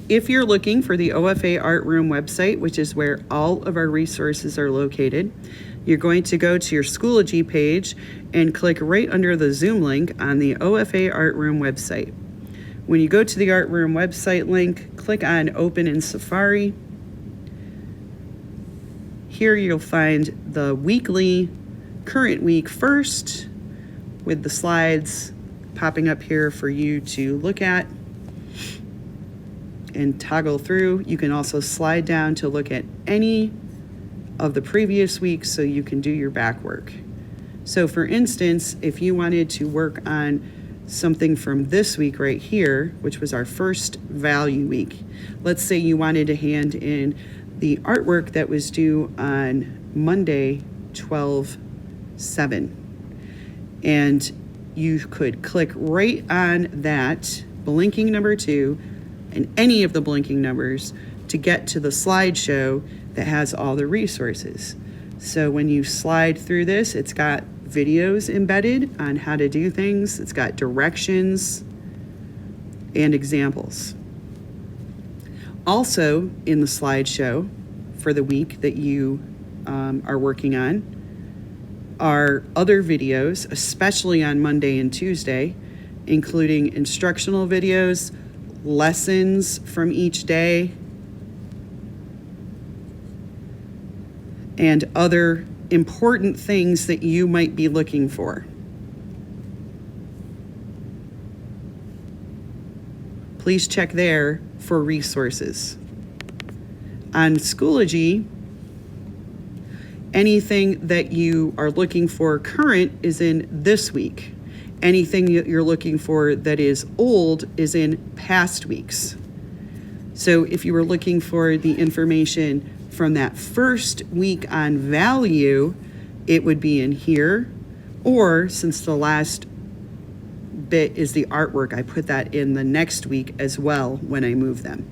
If you're looking for the OFA Art Room website, which is where all of our resources are located, you're going to go to your Schoology page and click right under the Zoom link on the OFA Art Room website. When you go to the Art Room website link, click on Open in Safari. Here you'll find the weekly current week first with the slides popping up here for you to look at and toggle through. You can also slide down to look at any of the previous weeks so you can do your back work. So for instance, if you wanted to work on something from this week right here, which was our first value week, let's say you wanted to hand in the artwork that was due on Monday, 12/7. And you could click right on that blinking number 2 and any of the blinking numbers to get to the slideshow that has all the resources. So when you slide through this, it's got videos embedded on how to do things. It's got directions and examples. Also in the slideshow for the week that you are working on are other videos, especially on Monday and Tuesday, including instructional videos, lessons from each day, and other important things that you might be looking for. Please check there for resources. On Schoology, anything that you are looking for current is in this week. Anything that you're looking for that is old is in past weeks. So if you were looking for the information from that first week on value, it would be in here. Or since the last bit is the artwork, I put that in the next week as well when I move them.